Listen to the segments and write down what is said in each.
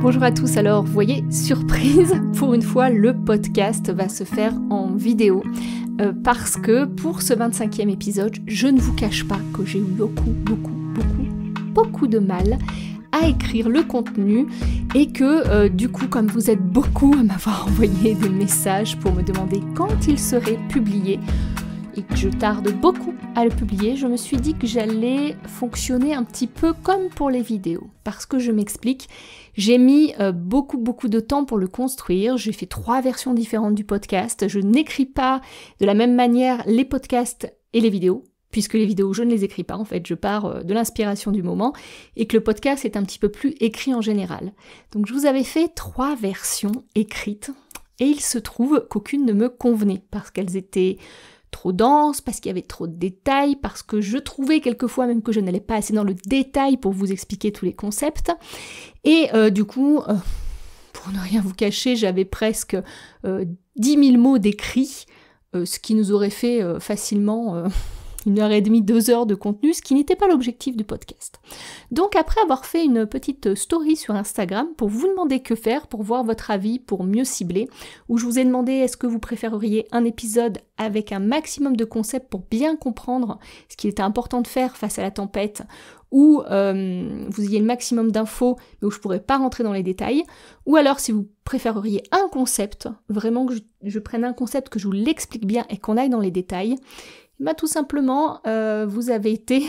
Bonjour à tous, alors vous voyez, surprise, pour une fois le podcast va se faire en vidéo parce que pour ce 25e épisode, je ne vous cache pas que j'ai eu beaucoup de mal à écrire le contenu et que du coup, comme vous êtes beaucoup à m'avoir envoyé des messages pour me demander quand il serait publié et que je tarde beaucoup à le publier, je me suis dit que j'allais fonctionner un petit peu comme pour les vidéos. Parce que je m'explique, j'ai mis beaucoup de temps pour le construire, j'ai fait 3 versions différentes du podcast, je n'écris pas de la même manière les podcasts et les vidéos, puisque les vidéos je ne les écris pas, en fait je pars de l'inspiration du moment, et que le podcast est un petit peu plus écrit en général. Donc je vous avais fait 3 versions écrites, et il se trouve qu'aucune ne me convenait, parce qu'elles étaient trop dense, parce qu'il y avait trop de détails, parce que je trouvais quelquefois même que je n'allais pas assez dans le détail pour vous expliquer tous les concepts. Et du coup, pour ne rien vous cacher, j'avais presque 10 000 mots d'écrit, ce qui nous aurait fait facilement 1h30, 2 heures de contenu, ce qui n'était pas l'objectif du podcast. Donc après avoir fait une petite story sur Instagram pour vous demander que faire, pour voir votre avis, pour mieux cibler, où je vous ai demandé est-ce que vous préféreriez un épisode avec un maximum de concepts pour bien comprendre ce qu'il était important de faire face à la tempête, ou vous ayez le maximum d'infos mais où je pourrais pas rentrer dans les détails, ou alors si vous préféreriez un concept, vraiment que je prenne un concept, que je vous l'explique bien et qu'on aille dans les détails. Bah tout simplement, vous avez été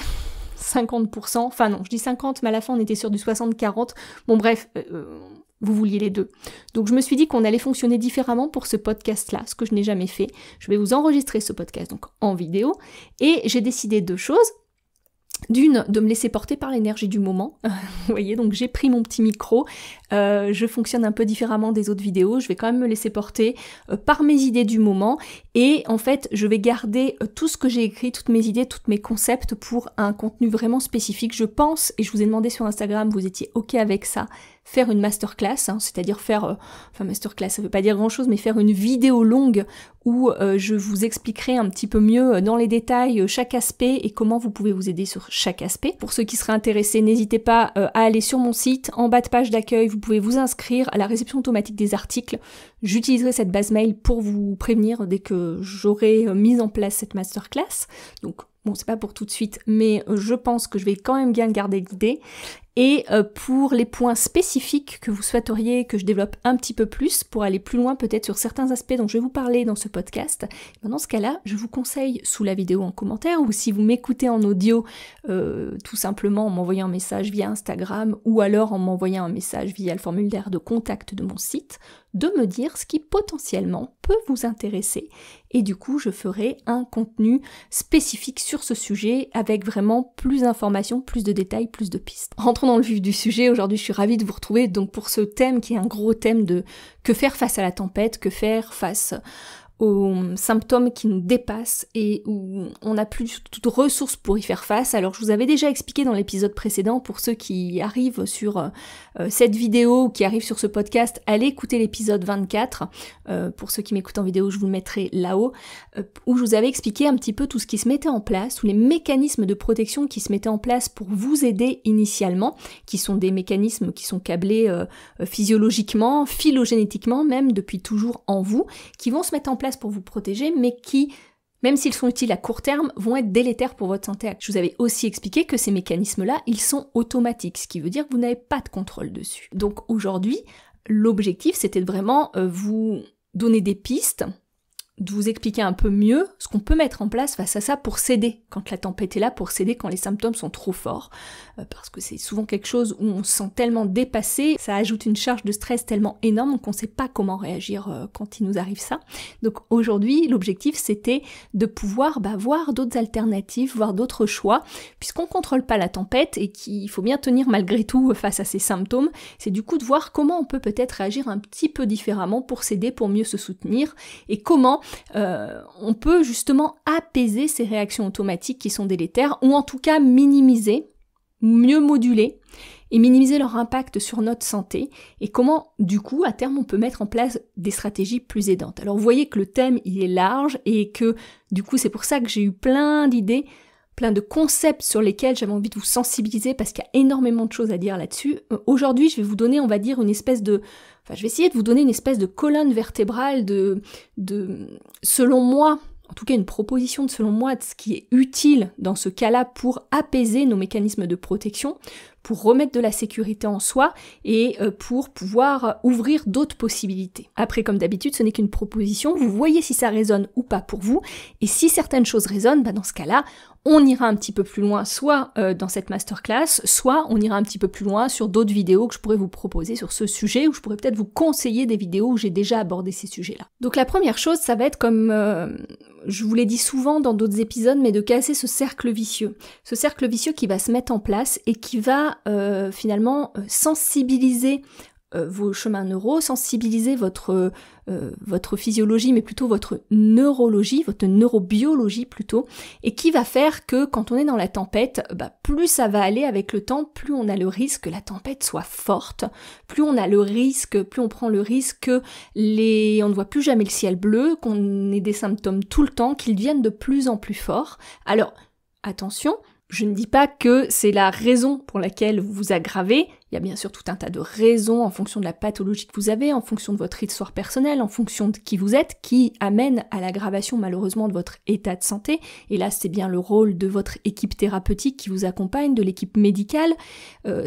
50%, enfin non, je dis 50, mais à la fin on était sur du 60-40, bon bref, vous vouliez les deux. Donc je me suis dit qu'on allait fonctionner différemment pour ce podcast-là, ce que je n'ai jamais fait. Je vais vous enregistrer ce podcast donc en vidéo, et j'ai décidé 2 choses. D'une, de me laisser porter par l'énergie du moment, vous voyez, donc j'ai pris mon petit micro, je fonctionne un peu différemment des autres vidéos, je vais quand même me laisser porter par mes idées du moment, et en fait je vais garder tout ce que j'ai écrit, toutes mes idées, tous mes concepts pour un contenu vraiment spécifique. Je pense, et je vous ai demandé sur Instagram, vous étiez ok avec ça, faire une masterclass, hein, c'est-à-dire faire, masterclass ça veut pas dire grand-chose, mais faire une vidéo longue où je vous expliquerai un petit peu mieux dans les détails chaque aspect et comment vous pouvez vous aider sur chaque aspect. Pour ceux qui seraient intéressés, n'hésitez pas à aller sur mon site, en bas de page d'accueil, vous pouvez vous inscrire à la réception automatique des articles. J'utiliserai cette base mail pour vous prévenir dès que j'aurai mis en place cette masterclass. Donc bon, c'est pas pour tout de suite, mais je pense que je vais quand même bien garder l'idée. Et pour les points spécifiques que vous souhaiteriez que je développe un petit peu plus, pour aller plus loin peut-être sur certains aspects dont je vais vous parler dans ce podcast, dans ce cas-là, je vous conseille sous la vidéo en commentaire, ou si vous m'écoutez en audio, tout simplement en m'envoyant un message via Instagram, ou alors en m'envoyant un message via le formulaire de contact de mon site, de me dire ce qui potentiellement peut vous intéresser. Et du coup, je ferai un contenu spécifique sur ce sujet avec vraiment plus d'informations, plus de détails, plus de pistes. Rentrons dans le vif du sujet. Aujourd'hui, je suis ravie de vous retrouver donc pour ce thème qui est un gros thème de que faire face à la tempête, que faire face aux symptômes qui nous dépassent et où on n'a plus toute ressource pour y faire face. Alors je vous avais déjà expliqué dans l'épisode précédent, pour ceux qui arrivent sur cette vidéo ou qui arrivent sur ce podcast, allez écouter l'épisode 24, pour ceux qui m'écoutent en vidéo je vous le mettrai là-haut, où je vous avais expliqué un petit peu tout ce qui se mettait en place, tous les mécanismes de protection qui se mettaient en place pour vous aider initialement, qui sont des mécanismes qui sont câblés physiologiquement, phylogénétiquement même, depuis toujours en vous, qui vont se mettre en place pour vous protéger, mais qui, même s'ils sont utiles à court terme, vont être délétères pour votre santé. Je vous avais aussi expliqué que ces mécanismes-là, ils sont automatiques, ce qui veut dire que vous n'avez pas de contrôle dessus. Donc aujourd'hui, l'objectif, c'était de vraiment vous donner des pistes, de vous expliquer un peu mieux ce qu'on peut mettre en place face à ça pour s'aider quand la tempête est là, pour s'aider quand les symptômes sont trop forts, parce que c'est souvent quelque chose où on se sent tellement dépassé, ça ajoute une charge de stress tellement énorme qu'on sait pas comment réagir quand il nous arrive ça. Donc aujourd'hui, l'objectif c'était de pouvoir voir d'autres alternatives, voir d'autres choix, puisqu'on contrôle pas la tempête et qu'il faut bien tenir malgré tout face à ces symptômes, c'est du coup de voir comment on peut peut-être réagir un petit peu différemment pour s'aider, pour mieux se soutenir, et comment on peut justement apaiser ces réactions automatiques qui sont délétères, ou en tout cas minimiser, mieux moduler et minimiser leur impact sur notre santé, et comment du coup à terme on peut mettre en place des stratégies plus aidantes. Alors vous voyez que le thème il est large et que du coup c'est pour ça que j'ai eu plein d'idées plein de concepts sur lesquels j'avais envie de vous sensibiliser parce qu'il y a énormément de choses à dire là-dessus. Aujourd'hui, je vais vous donner, on va dire, je vais essayer de vous donner une espèce de colonne vertébrale selon moi, en tout cas une proposition de selon moi de ce qui est utile dans ce cas-là pour apaiser nos mécanismes de protection, pour remettre de la sécurité en soi et pour pouvoir ouvrir d'autres possibilités. Après, comme d'habitude, ce n'est qu'une proposition, vous voyez si ça résonne ou pas pour vous, et si certaines choses résonnent, dans ce cas-là, on ira un petit peu plus loin, soit dans cette masterclass, soit on ira un petit peu plus loin sur d'autres vidéos que je pourrais vous proposer sur ce sujet, ou je pourrais peut-être vous conseiller des vidéos où j'ai déjà abordé ces sujets-là. Donc la première chose, ça va être comme je vous l'ai dit souvent dans d'autres épisodes, mais de casser ce cercle vicieux. Ce cercle vicieux qui va se mettre en place et qui va finalement sensibiliser vos chemins neuro, sensibiliser votre physiologie, mais plutôt votre neurologie, votre neurobiologie plutôt, et qui va faire que quand on est dans la tempête, plus ça va aller avec le temps, plus on a le risque que la tempête soit forte, plus on prend le risque que on ne voit plus jamais le ciel bleu, qu'on ait des symptômes tout le temps, qu'ils deviennent de plus en plus forts. Alors, attention, je ne dis pas que c'est la raison pour laquelle vous vous aggravez, il y a bien sûr tout un tas de raisons en fonction de la pathologie que vous avez, en fonction de votre histoire personnelle, en fonction de qui vous êtes, qui amène à l'aggravation malheureusement de votre état de santé. Et là, c'est bien le rôle de votre équipe thérapeutique qui vous accompagne, de l'équipe médicale.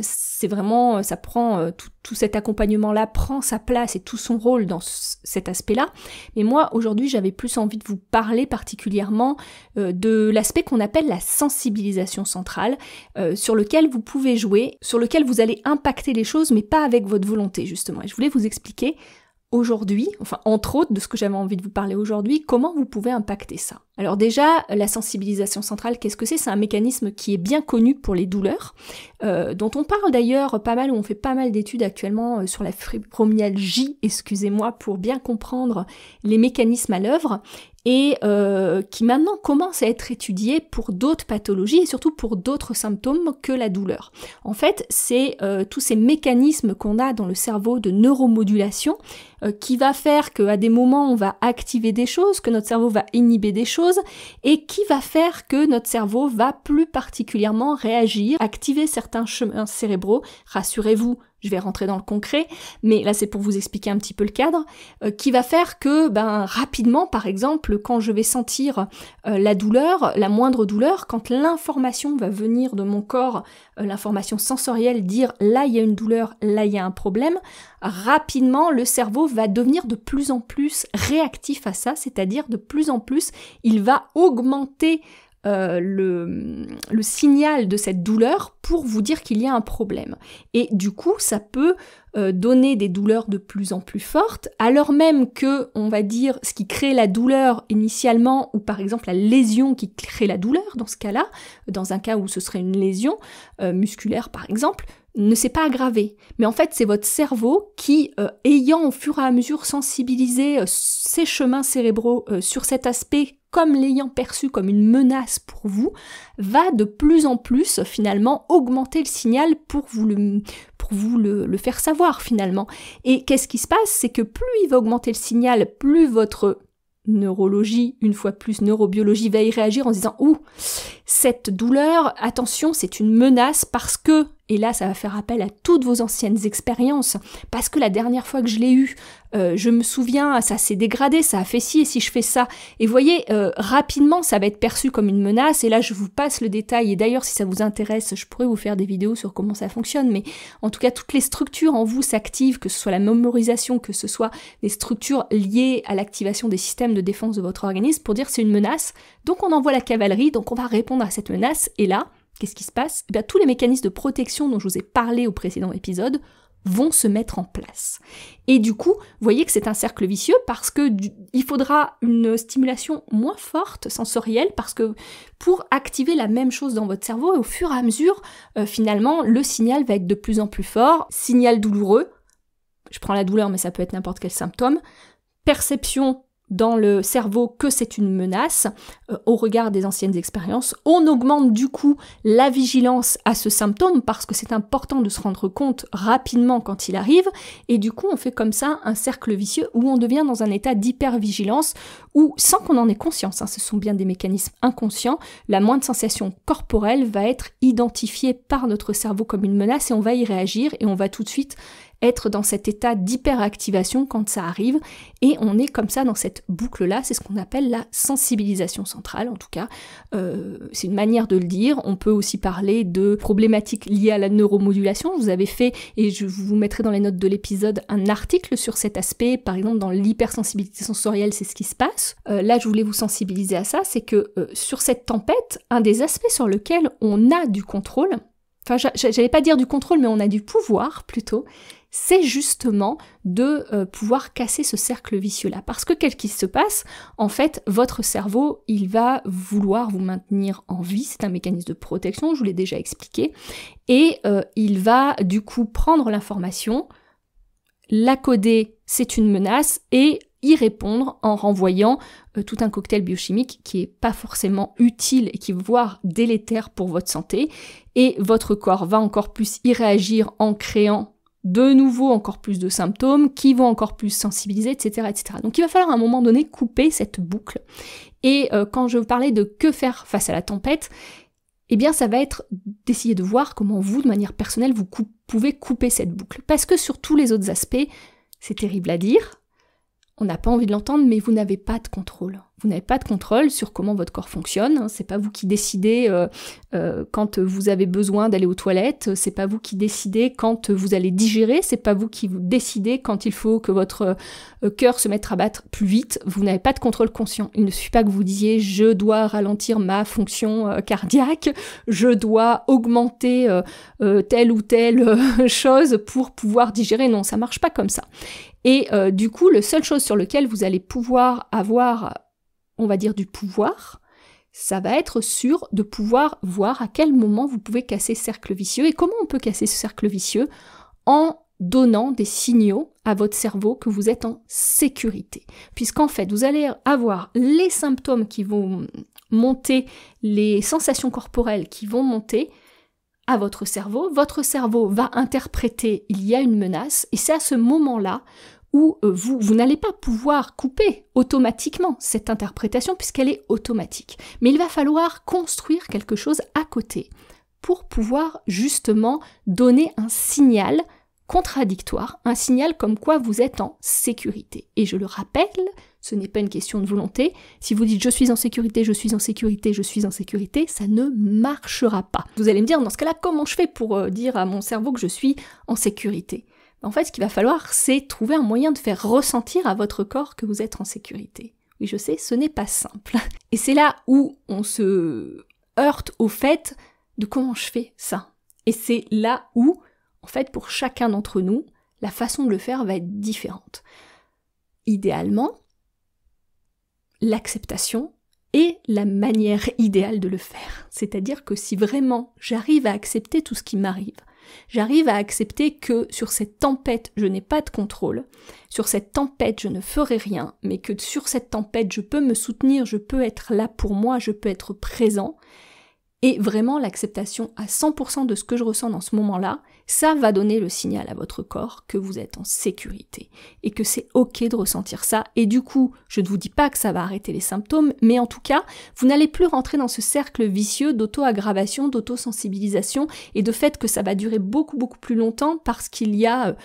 C'est vraiment, ça prend, tout cet accompagnement-là prend sa place et tout son rôle dans cet aspect-là. Mais moi, aujourd'hui, j'avais plus envie de vous parler particulièrement de l'aspect qu'on appelle la sensibilisation centrale, sur lequel vous pouvez jouer, sur lequel vous allez impacter les choses, mais pas avec votre volonté, justement. Et je voulais vous expliquer aujourd'hui, entre autres de ce que j'avais envie de vous parler aujourd'hui, comment vous pouvez impacter ça. Alors déjà, la sensibilisation centrale, qu'est-ce que c'est ? C'est un mécanisme qui est bien connu pour les douleurs, dont on parle d'ailleurs pas mal, où on fait pas mal d'études actuellement sur la fibromyalgie, pour bien comprendre les mécanismes à l'œuvre, et qui maintenant commence à être étudié pour d'autres pathologies et surtout pour d'autres symptômes que la douleur. En fait, c'est tous ces mécanismes qu'on a dans le cerveau de neuromodulation qui va faire qu'à des moments on va activer des choses, que notre cerveau va inhiber des choses et qui va faire que notre cerveau va plus particulièrement réagir, activer certains chemins cérébraux. Rassurez-vous, je vais rentrer dans le concret, mais là c'est pour vous expliquer un petit peu le cadre, qui va faire que rapidement, par exemple, quand je vais sentir la douleur, la moindre douleur, quand l'information va venir de mon corps, l'information sensorielle, dire là il y a une douleur, là il y a un problème, rapidement le cerveau va devenir de plus en plus réactif à ça, c'est-à-dire de plus en plus il va augmenter le signal de cette douleur pour vous dire qu'il y a un problème. Et du coup, ça peut donner des douleurs de plus en plus fortes, alors même que, on va dire, ce qui crée la douleur initialement, ou par exemple la lésion qui crée la douleur dans ce cas-là, dans un cas où ce serait une lésion musculaire par exemple, ne s'est pas aggravé. Mais en fait, c'est votre cerveau qui, ayant au fur et à mesure sensibilisé ses chemins cérébraux sur cet aspect, comme l'ayant perçu comme une menace pour vous, va de plus en plus finalement augmenter le signal pour vous le faire savoir finalement. Et qu'est-ce qui se passe ? C'est que plus il va augmenter le signal, plus votre neurologie, une fois plus neurobiologie, va y réagir en se disant « Ouh, cette douleur, attention, c'est une menace parce que… » Et là, ça va faire appel à toutes vos anciennes expériences, parce que la dernière fois que je l'ai eu, je me souviens, ça s'est dégradé, ça a fait ci, et si je fais ça. Et vous voyez, rapidement, ça va être perçu comme une menace, et là, je vous passe le détail, et d'ailleurs, si ça vous intéresse, je pourrais vous faire des vidéos sur comment ça fonctionne, mais en tout cas, toutes les structures en vous s'activent, que ce soit la mémorisation, que ce soit des structures liées à l'activation des systèmes de défense de votre organisme, pour dire c'est une menace, donc on envoie la cavalerie, donc on va répondre à cette menace, et là, qu'est-ce qui se passe ? Eh bien, tous les mécanismes de protection dont je vous ai parlé au précédent épisode vont se mettre en place. Et du coup, vous voyez que c'est un cercle vicieux parce que il faudra une stimulation moins forte, sensorielle, parce que pour activer la même chose dans votre cerveau, et au fur et à mesure, finalement, le signal va être de plus en plus fort. Signal douloureux, je prends la douleur, mais ça peut être n'importe quel symptôme. Perception dans le cerveau que c'est une menace au regard des anciennes expériences. On augmente du coup la vigilance à ce symptôme parce que c'est important de se rendre compte rapidement quand il arrive, et du coup on fait comme ça un cercle vicieux où on devient dans un état d'hypervigilance où, sans qu'on en ait conscience, ce sont bien des mécanismes inconscients, la moindre sensation corporelle va être identifiée par notre cerveau comme une menace et on va y réagir et on va tout de suite être dans cet état d'hyperactivation quand ça arrive, et on est comme ça dans cette boucle-là, c'est ce qu'on appelle la sensibilisation centrale, en tout cas, c'est une manière de le dire. On peut aussi parler de problématiques liées à la neuromodulation. Je vous avais fait, et je vous mettrai dans les notes de l'épisode, un article sur cet aspect, par exemple dans l'hypersensibilité sensorielle, c'est ce qui se passe. Là, je voulais vous sensibiliser à ça, c'est que sur cette tempête, un des aspects sur lequel on a du contrôle, enfin j'allais pas dire du contrôle, mais on a du pouvoir plutôt, c'est justement de pouvoir casser ce cercle vicieux-là. Parce que qu'est-ce qui se passe? En fait, votre cerveau, il va vouloir vous maintenir en vie, c'est un mécanisme de protection, je vous l'ai déjà expliqué, et il va du coup prendre l'information, la coder, c'est une menace, et y répondre en renvoyant tout un cocktail biochimique qui est pas forcément utile et qui est voire délétère pour votre santé, et votre corps va encore plus y réagir en créant de nouveau encore plus de symptômes qui vont encore plus sensibiliser, etc., etc. Donc il va falloir à un moment donné couper cette boucle. Et quand je vous parlais de que faire face à la tempête, eh bien ça va être d'essayer de voir comment vous, de manière personnelle, vous pouvez couper cette boucle. Parce que sur tous les autres aspects, c'est terrible à dire, on n'a pas envie de l'entendre, mais vous n'avez pas de contrôle. Vous n'avez pas de contrôle sur comment votre corps fonctionne, c'est pas vous qui décidez quand vous avez besoin d'aller aux toilettes, c'est pas vous qui décidez quand vous allez digérer, c'est pas vous qui vous décidez quand il faut que votre cœur se mette à battre plus vite, vous n'avez pas de contrôle conscient. Il ne suffit pas que vous disiez « je dois ralentir ma fonction cardiaque, je dois augmenter telle ou telle chose pour pouvoir digérer ». Non, ça marche pas comme ça. Et du coup, la seule chose sur laquelle vous allez pouvoir avoir, on va dire, du pouvoir, ça va être sûr de pouvoir voir à quel moment vous pouvez casser ce cercle vicieux. Et comment on peut casser ce cercle vicieux? En donnant des signaux à votre cerveau que vous êtes en sécurité. Puisqu'en fait, vous allez avoir les symptômes qui vont monter, les sensations corporelles qui vont monter à votre cerveau va interpréter il y a une menace, et c'est à ce moment-là où vous n'allez pas pouvoir couper automatiquement cette interprétation puisqu'elle est automatique. Mais il va falloir construire quelque chose à côté pour pouvoir justement donner un signal contradictoire, un signal comme quoi vous êtes en sécurité. Et je le rappelle, ce n'est pas une question de volonté. Si vous dites « je suis en sécurité, je suis en sécurité, je suis en sécurité », ça ne marchera pas. Vous allez me dire, dans ce cas-là, comment je fais pour dire à mon cerveau que je suis en sécurité? En fait, ce qu'il va falloir, c'est trouver un moyen de faire ressentir à votre corps que vous êtes en sécurité. Oui, je sais, ce n'est pas simple. Et c'est là où on se heurte au fait de comment je fais ça. Et c'est là où, en fait, pour chacun d'entre nous, la façon de le faire va être différente. Idéalement, l'acceptation est la manière idéale de le faire. C'est-à-dire que si vraiment j'arrive à accepter tout ce qui m'arrive, j'arrive à accepter que sur cette tempête, je n'ai pas de contrôle, sur cette tempête, je ne ferai rien, mais que sur cette tempête, je peux me soutenir, je peux être là pour moi, je peux être présent, et vraiment l'acceptation à 100% de ce que je ressens dans ce moment-là, ça va donner le signal à votre corps que vous êtes en sécurité et que c'est ok de ressentir ça. Et du coup, je ne vous dis pas que ça va arrêter les symptômes, mais en tout cas, vous n'allez plus rentrer dans ce cercle vicieux d'auto-aggravation, d'auto-sensibilisation et de fait que ça va durer beaucoup plus longtemps parce qu'il y a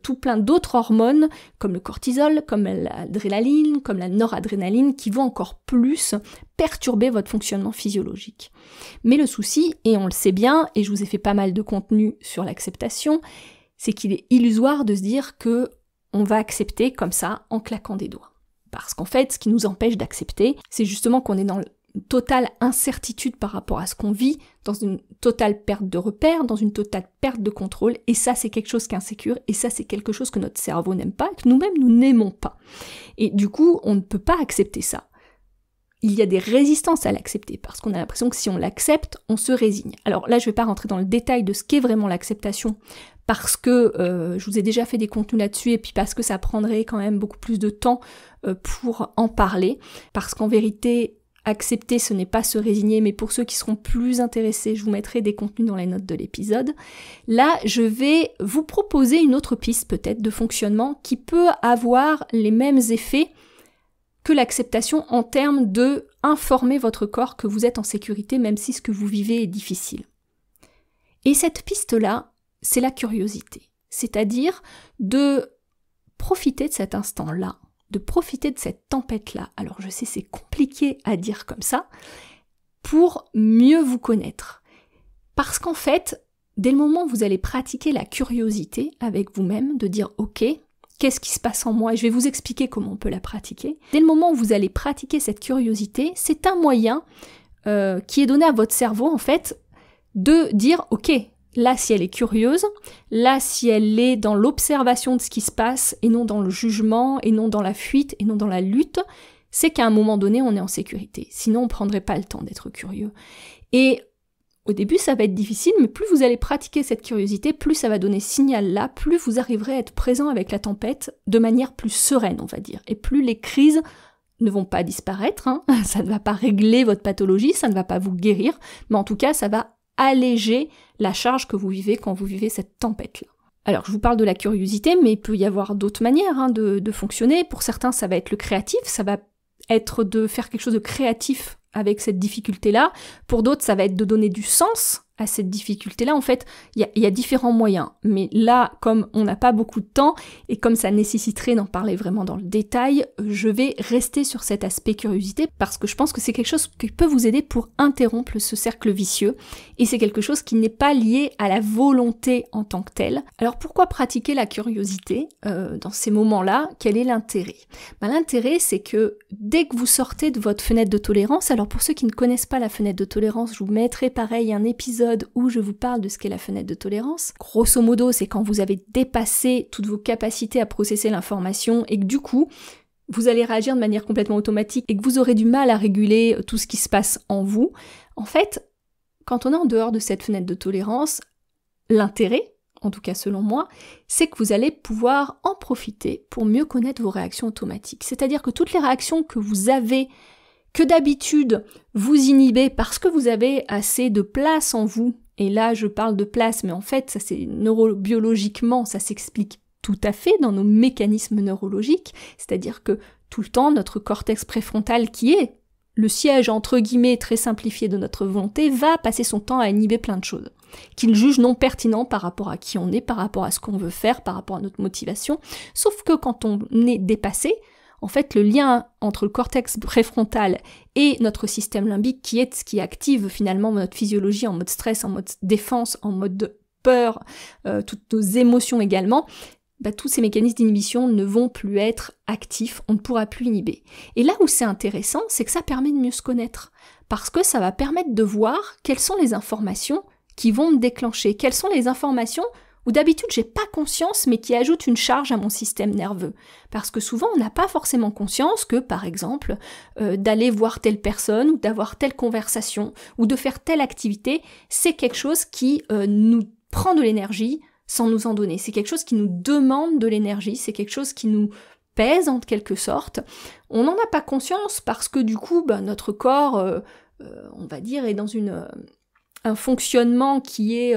tout plein d'autres hormones comme le cortisol, comme l'adrénaline, comme la noradrénaline qui vont encore plus perturber votre fonctionnement physiologique. Mais le souci, et on le sait bien, et je vous ai fait pas mal de contenu sur l'acceptation, c'est qu'il est illusoire de se dire que on va accepter comme ça en claquant des doigts. Parce qu'en fait, ce qui nous empêche d'accepter, c'est justement qu'on est dans une totale incertitude par rapport à ce qu'on vit, dans une totale perte de repères, dans une totale perte de contrôle, et ça c'est quelque chose qui est insécure, et ça c'est quelque chose que notre cerveau n'aime pas, et que nous-mêmes nous n'aimons pas. Et du coup, on ne peut pas accepter ça. Il y a des résistances à l'accepter, parce qu'on a l'impression que si on l'accepte, on se résigne. Alors là, je ne vais pas rentrer dans le détail de ce qu'est vraiment l'acceptation, parce que je vous ai déjà fait des contenus là-dessus, et puis parce que ça prendrait quand même beaucoup plus de temps pour en parler, parce qu'en vérité, accepter, ce n'est pas se résigner, mais pour ceux qui seront plus intéressés, je vous mettrai des contenus dans les notes de l'épisode. Là, je vais vous proposer une autre piste peut-être de fonctionnement qui peut avoir les mêmes effets que l'acceptation en termes de informer votre corps que vous êtes en sécurité, même si ce que vous vivez est difficile. Et cette piste-là, c'est la curiosité, c'est-à-dire de profiter de cet instant-là, de profiter de cette tempête-là. Alors je sais, c'est compliqué à dire comme ça, pour mieux vous connaître. Parce qu'en fait, dès le moment où vous allez pratiquer la curiosité avec vous-même, de dire « Ok, qu'est-ce qui se passe en moi ?» et je vais vous expliquer comment on peut la pratiquer. Dès le moment où vous allez pratiquer cette curiosité, c'est un moyen qui est donné à votre cerveau, en fait, de dire « Ok, là, si elle est curieuse, là, si elle est dans l'observation de ce qui se passe, et non dans le jugement, et non dans la fuite, et non dans la lutte, c'est qu'à un moment donné, on est en sécurité. Sinon, on ne prendrait pas le temps d'être curieux. » Et au début, ça va être difficile, mais plus vous allez pratiquer cette curiosité, plus ça va donner ce signal-là, plus vous arriverez à être présent avec la tempête de manière plus sereine, on va dire. Et plus les crises ne vont pas disparaître, hein. Ça ne va pas régler votre pathologie, ça ne va pas vous guérir, mais en tout cas, ça va alléger la charge que vous vivez quand vous vivez cette tempête-là. Alors, je vous parle de la curiosité, mais il peut y avoir d'autres manières de fonctionner. Pour certains, ça va être le créatif, ça va être de faire quelque chose de créatif avec cette difficulté-là. Pour d'autres, ça va être de donner du sens à cette difficulté-là. En fait, il y a différents moyens. Mais là, comme on n'a pas beaucoup de temps, et comme ça nécessiterait d'en parler vraiment dans le détail, je vais rester sur cet aspect curiosité, parce que je pense que c'est quelque chose qui peut vous aider pour interrompre ce cercle vicieux, et c'est quelque chose qui n'est pas lié à la volonté en tant que telle. Alors pourquoi pratiquer la curiosité dans ces moments-là? Quel est l'intérêt? L'intérêt, c'est que dès que vous sortez de votre fenêtre de tolérance, alors pour ceux qui ne connaissent pas la fenêtre de tolérance, je vous mettrai pareil un épisode où je vous parle de ce qu'est la fenêtre de tolérance. Grosso modo, c'est quand vous avez dépassé toutes vos capacités à processer l'information et que du coup, vous allez réagir de manière complètement automatique et que vous aurez du mal à réguler tout ce qui se passe en vous. En fait, quand on est en dehors de cette fenêtre de tolérance, l'intérêt, en tout cas selon moi, c'est que vous allez pouvoir en profiter pour mieux connaître vos réactions automatiques. C'est-à-dire que toutes les réactions que vous avez, que d'habitude vous inhibez parce que vous avez assez de place en vous, et là je parle de place, mais en fait ça c'est neurobiologiquement, ça s'explique tout à fait dans nos mécanismes neurologiques, c'est-à-dire que tout le temps notre cortex préfrontal, qui est le siège entre guillemets très simplifié de notre volonté, va passer son temps à inhiber plein de choses qu'il juge non pertinent par rapport à qui on est, par rapport à ce qu'on veut faire, par rapport à notre motivation, sauf que quand on est dépassé, en fait, le lien entre le cortex préfrontal et notre système limbique, qui est ce qui active finalement notre physiologie en mode stress, en mode défense, en mode peur, toutes nos émotions également, tous ces mécanismes d'inhibition ne vont plus être actifs, on ne pourra plus inhiber. Et là où c'est intéressant, c'est que ça permet de mieux se connaître, parce que ça va permettre de voir quelles sont les informations qui vont me déclencher, quelles sont les informations où d'habitude j'ai pas conscience mais qui ajoutent une charge à mon système nerveux. Parce que souvent on n'a pas forcément conscience que, par exemple, d'aller voir telle personne ou d'avoir telle conversation ou de faire telle activité, c'est quelque chose qui nous prend de l'énergie sans nous en donner. C'est quelque chose qui nous demande de l'énergie, c'est quelque chose qui nous pèse en quelque sorte. On n'en a pas conscience parce que du coup notre corps, on va dire, est dans un fonctionnement qui est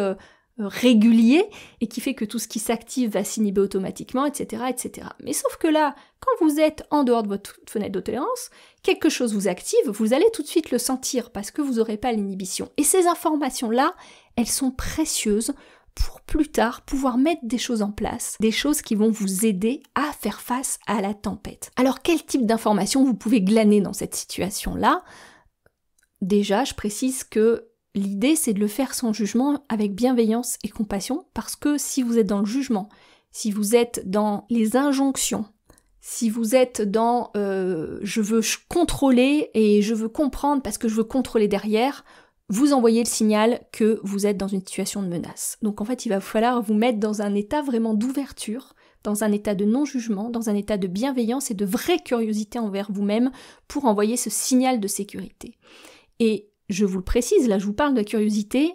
régulier et qui fait que tout ce qui s'active va s'inhiber automatiquement, etc., etc. Mais sauf que là, quand vous êtes en dehors de votre fenêtre de tolérance, quelque chose vous active, vous allez tout de suite le sentir parce que vous n'aurez pas l'inhibition. Et ces informations-là, elles sont précieuses pour plus tard pouvoir mettre des choses en place, des choses qui vont vous aider à faire face à la tempête. Alors quel type d'informations vous pouvez glaner dans cette situation-là? Déjà, je précise que l'idée, c'est de le faire sans jugement, avec bienveillance et compassion, parce que si vous êtes dans le jugement, si vous êtes dans les injonctions, si vous êtes dans je veux contrôler et je veux comprendre parce que je veux contrôler derrière, vous envoyez le signal que vous êtes dans une situation de menace. Donc en fait, il va falloir vous mettre dans un état vraiment d'ouverture, dans un état de non-jugement, dans un état de bienveillance et de vraie curiosité envers vous-même pour envoyer ce signal de sécurité. Et je vous le précise, là je vous parle de curiosité,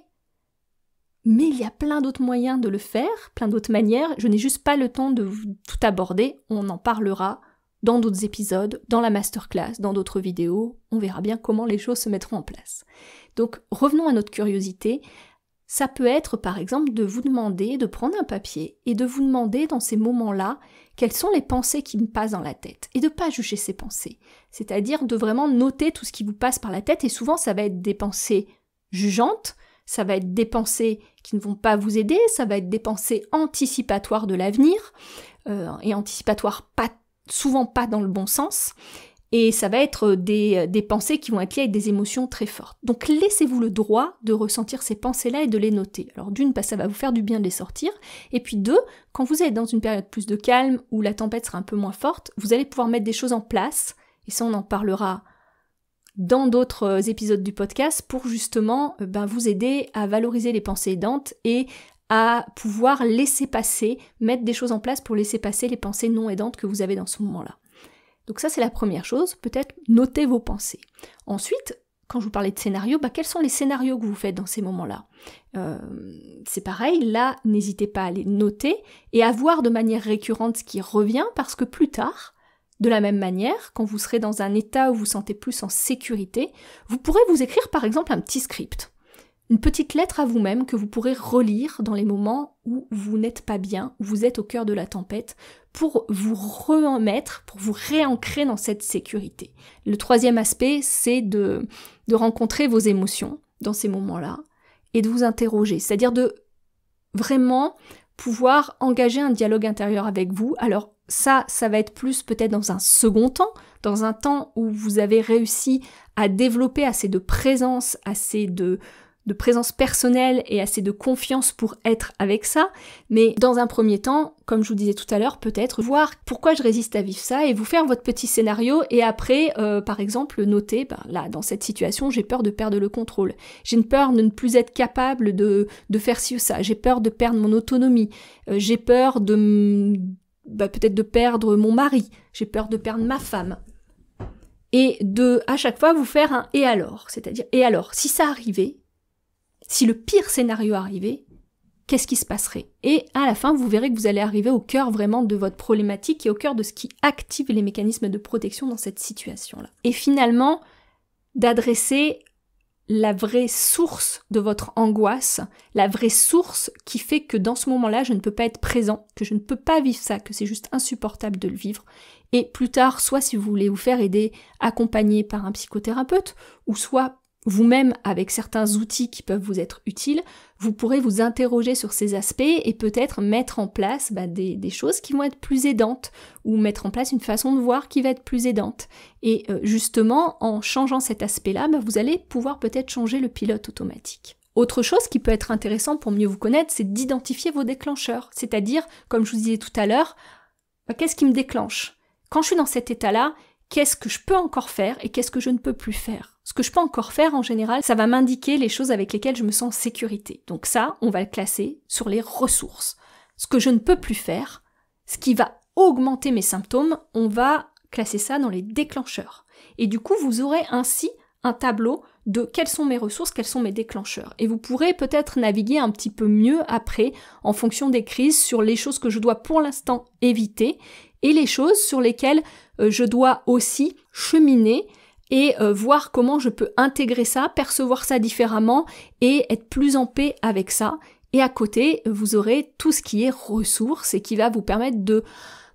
mais il y a plein d'autres moyens de le faire, plein d'autres manières. Je n'ai juste pas le temps de tout aborder. On en parlera dans d'autres épisodes, dans la masterclass, dans d'autres vidéos. On verra bien comment les choses se mettront en place. Donc revenons à notre curiosité. Ça peut être par exemple de vous demander, de prendre un papier et de vous demander dans ces moments-là quelles sont les pensées qui me passent dans la tête et de ne pas juger ces pensées. C'est-à-dire de vraiment noter tout ce qui vous passe par la tête et souvent ça va être des pensées jugeantes, ça va être des pensées qui ne vont pas vous aider, ça va être des pensées anticipatoires de l'avenir et anticipatoires souvent pas dans le bon sens. Et ça va être des pensées qui vont être liées avec des émotions très fortes. Donc laissez-vous le droit de ressentir ces pensées-là et de les noter. Alors d'une, ça va vous faire du bien de les sortir. Et puis deux, quand vous êtes dans une période plus de calme, où la tempête sera un peu moins forte, vous allez pouvoir mettre des choses en place. Et ça, on en parlera dans d'autres épisodes du podcast pour justement vous aider à valoriser les pensées aidantes et à pouvoir laisser passer, mettre des choses en place pour laisser passer les pensées non aidantes que vous avez dans ce moment-là. Donc ça, c'est la première chose, peut-être noter vos pensées. Ensuite, quand je vous parlais de scénarios, quels sont les scénarios que vous faites dans ces moments-là ? C'est pareil, là, n'hésitez pas à les noter et à voir de manière récurrente ce qui revient, parce que plus tard, de la même manière, quand vous serez dans un état où vous vous sentez plus en sécurité, vous pourrez vous écrire par exemple un petit script. Une petite lettre à vous-même que vous pourrez relire dans les moments où vous n'êtes pas bien, où vous êtes au cœur de la tempête, pour vous remettre, pour vous réancrer dans cette sécurité. Le troisième aspect, c'est de rencontrer vos émotions dans ces moments-là et de vous interroger, c'est-à-dire de vraiment pouvoir engager un dialogue intérieur avec vous. Alors ça va être plus peut-être dans un second temps, dans un temps où vous avez réussi à développer assez de présence, assez de présence personnelle et assez de confiance pour être avec ça, mais dans un premier temps, comme je vous disais tout à l'heure, peut-être voir pourquoi je résiste à vivre ça et vous faire votre petit scénario et après, par exemple, noter, là, dans cette situation, j'ai peur de perdre le contrôle, j'ai une peur de ne plus être capable de faire ci ou ça, j'ai peur de perdre mon autonomie, j'ai peur peut-être de perdre mon mari, j'ai peur de perdre ma femme. Et à chaque fois, vous faire un « et alors », c'est-à-dire « et alors, si ça arrivait », si le pire scénario arrivait, qu'est-ce qui se passerait ? Et à la fin, vous verrez que vous allez arriver au cœur vraiment de votre problématique et au cœur de ce qui active les mécanismes de protection dans cette situation-là. Et finalement, d'adresser la vraie source de votre angoisse, la vraie source qui fait que dans ce moment-là, je ne peux pas être présent, que je ne peux pas vivre ça, que c'est juste insupportable de le vivre. Et plus tard, soit si vous voulez vous faire aider, accompagner par un psychothérapeute, ou soit vous-même, avec certains outils qui peuvent vous être utiles, vous pourrez vous interroger sur ces aspects et peut-être mettre en place des choses qui vont être plus aidantes ou mettre en place une façon de voir qui va être plus aidante. Et justement, en changeant cet aspect-là, vous allez pouvoir peut-être changer le pilote automatique. Autre chose qui peut être intéressant pour mieux vous connaître, c'est d'identifier vos déclencheurs. C'est-à-dire, comme je vous disais tout à l'heure, qu'est-ce qui me déclenche ? Quand je suis dans cet état-là, qu'est-ce que je peux encore faire et qu'est-ce que je ne peux plus faire ? Ce que je peux encore faire, en général, ça va m'indiquer les choses avec lesquelles je me sens en sécurité. Donc ça, on va le classer sur les ressources. Ce que je ne peux plus faire, ce qui va augmenter mes symptômes, on va classer ça dans les déclencheurs. Et du coup, vous aurez ainsi un tableau de quelles sont mes ressources, quels sont mes déclencheurs. Et vous pourrez peut-être naviguer un petit peu mieux après, en fonction des crises, sur les choses que je dois pour l'instant éviter et les choses sur lesquelles je dois aussi cheminer et voir comment je peux intégrer ça, percevoir ça différemment et être plus en paix avec ça. Et à côté, vous aurez tout ce qui est ressources et qui va vous permettre de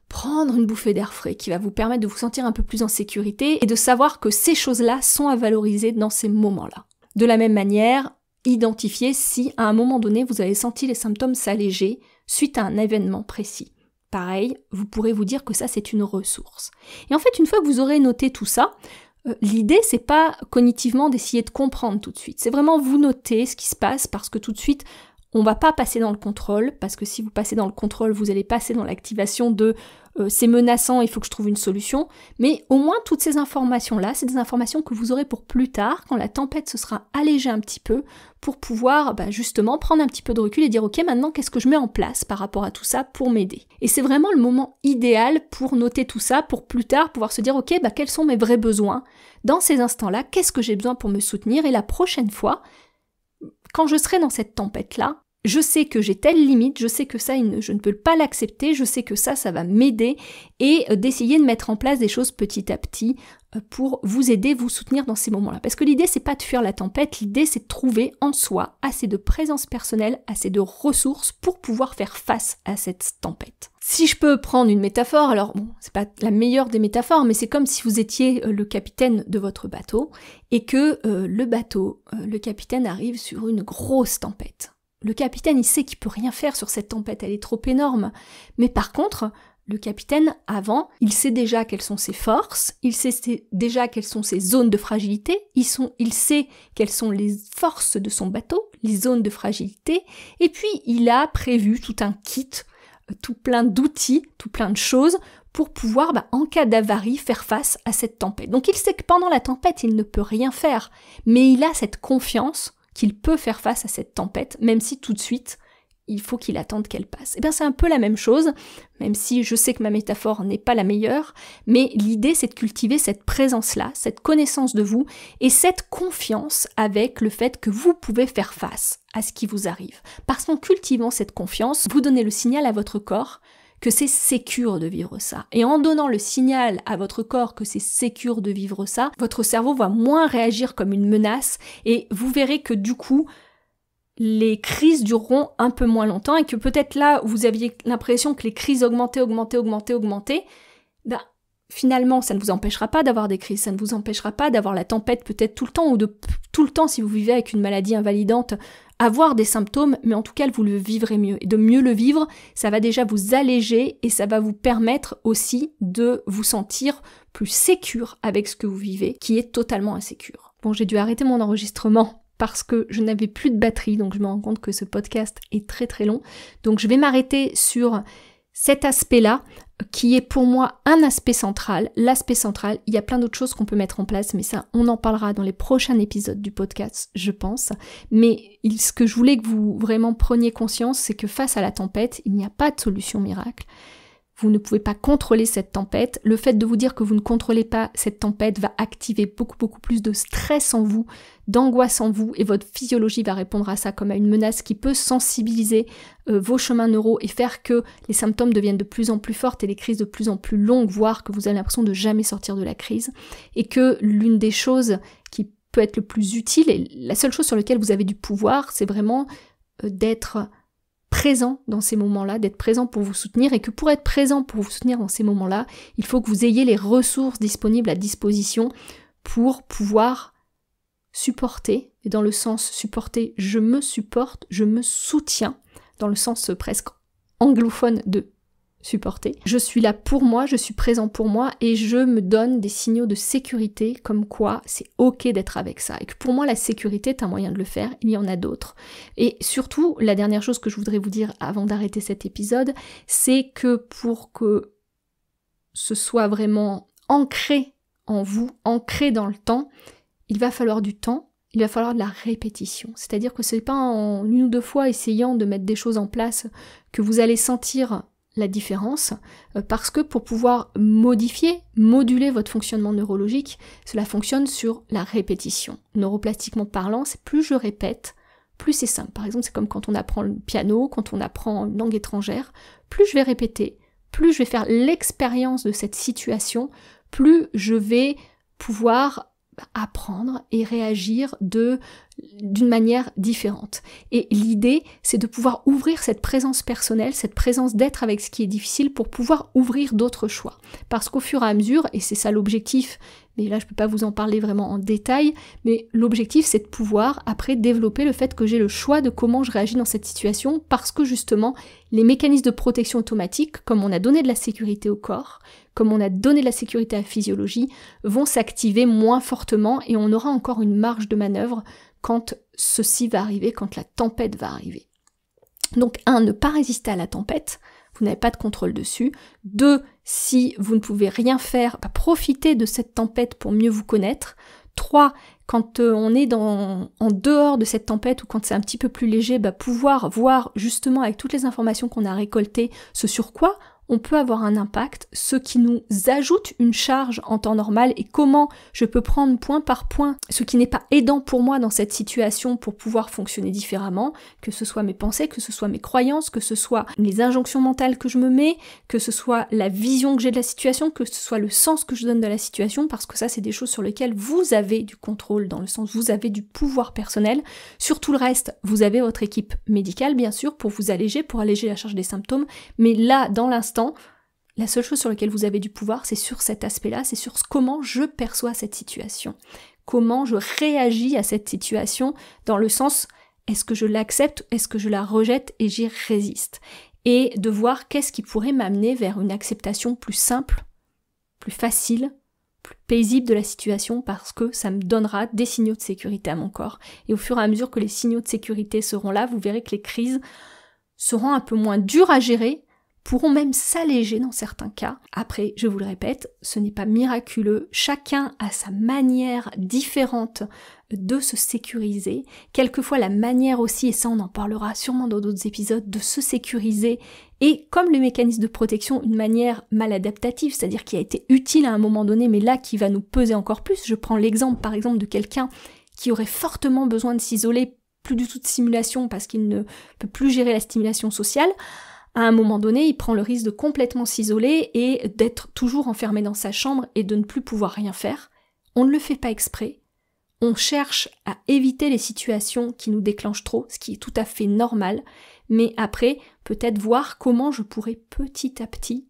prendre une bouffée d'air frais, qui va vous permettre de vous sentir un peu plus en sécurité et de savoir que ces choses-là sont à valoriser dans ces moments-là. De la même manière, identifiez si à un moment donné vous avez senti les symptômes s'alléger suite à un événement précis. Pareil, vous pourrez vous dire que ça c'est une ressource. Et en fait, une fois que vous aurez noté tout ça, l'idée, c'est pas cognitivement d'essayer de comprendre tout de suite. C'est vraiment vous noter ce qui se passe parce que tout de suite, on va pas passer dans le contrôle, parce que si vous passez dans le contrôle, vous allez passer dans l'activation de c'est menaçant, il faut que je trouve une solution. Mais au moins, toutes ces informations-là, c'est des informations que vous aurez pour plus tard, quand la tempête se sera allégée un petit peu, pour pouvoir justement prendre un petit peu de recul et dire ok, maintenant, qu'est-ce que je mets en place par rapport à tout ça pour m'aider ? Et c'est vraiment le moment idéal pour noter tout ça, pour plus tard pouvoir se dire ok, quels sont mes vrais besoins ? Dans ces instants-là, qu'est-ce que j'ai besoin pour me soutenir ? Et la prochaine fois, quand je serai dans cette tempête-là, je sais que j'ai telle limite, je sais que ça, je ne peux pas l'accepter, je sais que ça va m'aider, et d'essayer de mettre en place des choses petit à petit pour vous aider, vous soutenir dans ces moments-là. Parce que l'idée, c'est pas de fuir la tempête, l'idée, c'est de trouver en soi assez de présence personnelle, assez de ressources pour pouvoir faire face à cette tempête. Si je peux prendre une métaphore, alors bon, c'est pas la meilleure des métaphores, mais c'est comme si vous étiez le capitaine de votre bateau, et que le capitaine arrive sur une grosse tempête. Le capitaine, il sait qu'il peut rien faire sur cette tempête, elle est trop énorme. Mais par contre, le capitaine, avant, il sait déjà quelles sont ses forces, il sait déjà quelles sont ses zones de fragilité, il sait quelles sont les forces de son bateau, les zones de fragilité, et puis il a prévu tout un kit, tout plein d'outils, tout plein de choses pour pouvoir, en cas d'avarie, faire face à cette tempête. Donc il sait que pendant la tempête, il ne peut rien faire, mais il a cette confiance qu'il peut faire face à cette tempête, même si tout de suite, il faut qu'il attende qu'elle passe. Et bien c'est un peu la même chose, même si je sais que ma métaphore n'est pas la meilleure, mais l'idée c'est de cultiver cette présence-là, cette connaissance de vous, et cette confiance avec le fait que vous pouvez faire face à ce qui vous arrive. Parce qu'en cultivant cette confiance, vous donnez le signal à votre corps que c'est sécure de vivre ça. Et en donnant le signal à votre corps que c'est sécure de vivre ça, votre cerveau va moins réagir comme une menace et vous verrez que du coup, les crises dureront un peu moins longtemps et que peut-être là où vous aviez l'impression que les crises augmentaient, finalement ça ne vous empêchera pas d'avoir des crises, ça ne vous empêchera pas d'avoir la tempête peut-être tout le temps ou de tout le temps si vous vivez avec une maladie invalidante, avoir des symptômes, mais en tout cas vous le vivrez mieux. Et de mieux le vivre, ça va déjà vous alléger et ça va vous permettre aussi de vous sentir plus sécure avec ce que vous vivez, qui est totalement insécure. Bon, j'ai dû arrêter mon enregistrement parce que je n'avais plus de batterie, donc je me rends compte que ce podcast est très très long. Donc je vais m'arrêter sur cet aspect-là, qui est pour moi un aspect central. L'aspect central, il y a plein d'autres choses qu'on peut mettre en place, mais ça, on en parlera dans les prochains épisodes du podcast, je pense. Mais ce que je voulais que vous vraiment preniez conscience, c'est que face à la tempête, il n'y a pas de solution miracle. Vous ne pouvez pas contrôler cette tempête. Le fait de vous dire que vous ne contrôlez pas cette tempête va activer beaucoup plus de stress en vous, d'angoisse en vous, et votre physiologie va répondre à ça comme à une menace qui peut sensibiliser vos chemins neuraux et faire que les symptômes deviennent de plus en plus fortes et les crises de plus en plus longues, voire que vous avez l'impression de jamais sortir de la crise. Et que l'une des choses qui peut être le plus utile, et la seule chose sur laquelle vous avez du pouvoir, c'est vraiment d'être présent dans ces moments-là, d'être présent pour vous soutenir, et que pour être présent pour vous soutenir dans ces moments-là, il faut que vous ayez les ressources disponibles à disposition pour pouvoir supporter, et dans le sens supporter, je me supporte, je me soutiens, dans le sens presque anglophone de supporter. Je suis là pour moi, je suis présent pour moi et je me donne des signaux de sécurité comme quoi c'est ok d'être avec ça. Et que pour moi la sécurité est un moyen de le faire, il y en a d'autres. Et surtout, la dernière chose que je voudrais vous dire avant d'arrêter cet épisode, c'est que pour que ce soit vraiment ancré en vous, ancré dans le temps, il va falloir du temps, il va falloir de la répétition. C'est-à-dire que c'est pas en une ou deux fois essayant de mettre des choses en place que vous allez sentir la différence, parce que pour pouvoir moduler votre fonctionnement neurologique, cela fonctionne sur la répétition. Neuroplastiquement parlant, c'est plus je répète, plus c'est simple. Par exemple, c'est comme quand on apprend le piano, quand on apprend une langue étrangère, plus je vais répéter, plus je vais faire l'expérience de cette situation, plus je vais pouvoir apprendre et réagir d'une manière différente. Et l'idée, c'est de pouvoir ouvrir cette présence personnelle, cette présence d'être avec ce qui est difficile pour pouvoir ouvrir d'autres choix. Parce qu'au fur et à mesure, et c'est ça l'objectif, mais là je peux pas vous en parler vraiment en détail, mais l'objectif c'est de pouvoir après développer le fait que j'ai le choix de comment je réagis dans cette situation, parce que justement les mécanismes de protection automatique, comme on a donné de la sécurité au corps, comme on a donné de la sécurité à la physiologie, vont s'activer moins fortement et on aura encore une marge de manœuvre quand ceci va arriver, quand la tempête va arriver. Donc 1, ne pas résister à la tempête, vous n'avez pas de contrôle dessus. 2, si vous ne pouvez rien faire, profitez de cette tempête pour mieux vous connaître. 3, quand on est en dehors de cette tempête ou quand c'est un petit peu plus léger, pouvoir voir justement avec toutes les informations qu'on a récoltées ce sur quoi on peut avoir un impact, ce qui nous ajoute une charge en temps normal et comment je peux prendre point par point ce qui n'est pas aidant pour moi dans cette situation pour pouvoir fonctionner différemment, que ce soit mes pensées, que ce soit mes croyances, que ce soit les injonctions mentales que je me mets, que ce soit la vision que j'ai de la situation, que ce soit le sens que je donne de la situation, parce que ça c'est des choses sur lesquelles vous avez du contrôle, dans le sens vous avez du pouvoir personnel. Sur tout le reste, vous avez votre équipe médicale bien sûr pour vous alléger, pour alléger la charge des symptômes, mais là dans l'instant, la seule chose sur laquelle vous avez du pouvoir, c'est sur cet aspect-là, c'est sur comment je perçois cette situation, comment je réagis à cette situation, dans le sens, est-ce que je l'accepte, est-ce que je la rejette et j'y résiste, et de voir qu'est-ce qui pourrait m'amener vers une acceptation plus simple, plus facile, plus paisible de la situation, parce que ça me donnera des signaux de sécurité à mon corps. Et au fur et à mesure que les signaux de sécurité seront là, vous verrez que les crises seront un peu moins dures à gérer, pourront même s'alléger dans certains cas. Après, je vous le répète, ce n'est pas miraculeux, chacun a sa manière différente de se sécuriser, quelquefois la manière aussi, et ça on en parlera sûrement dans d'autres épisodes, de se sécuriser, et comme le mécanisme de protection, une manière maladaptative, c'est-à-dire qui a été utile à un moment donné, mais là qui va nous peser encore plus. Je prends l'exemple par exemple de quelqu'un qui aurait fortement besoin de s'isoler, plus du tout de stimulation parce qu'il ne peut plus gérer la stimulation sociale. À un moment donné, il prend le risque de complètement s'isoler et d'être toujours enfermé dans sa chambre et de ne plus pouvoir rien faire. On ne le fait pas exprès. On cherche à éviter les situations qui nous déclenchent trop, ce qui est tout à fait normal. Mais après, peut-être voir comment je pourrais petit à petit,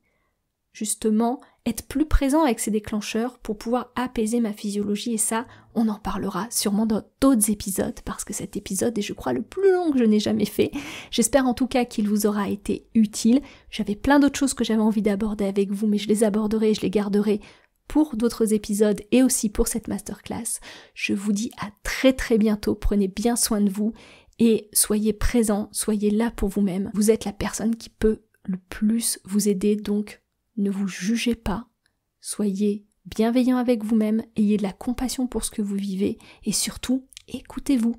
justement, être plus présent avec ces déclencheurs pour pouvoir apaiser ma physiologie. Et ça, on en parlera sûrement dans d'autres épisodes, parce que cet épisode est, je crois, le plus long que je n'ai jamais fait. J'espère en tout cas qu'il vous aura été utile. J'avais plein d'autres choses que j'avais envie d'aborder avec vous, mais je les aborderai et je les garderai pour d'autres épisodes et aussi pour cette masterclass. Je vous dis à très très bientôt. Prenez bien soin de vous et soyez présents, soyez là pour vous-même. Vous êtes la personne qui peut le plus vous aider, donc ne vous jugez pas, soyez bienveillant avec vous-même, ayez de la compassion pour ce que vous vivez et surtout, écoutez-vous.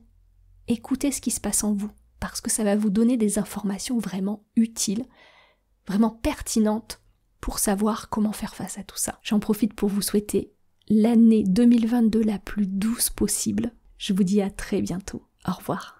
Écoutez ce qui se passe en vous parce que ça va vous donner des informations vraiment utiles, vraiment pertinentes pour savoir comment faire face à tout ça. J'en profite pour vous souhaiter l'année 2022 la plus douce possible. Je vous dis à très bientôt. Au revoir.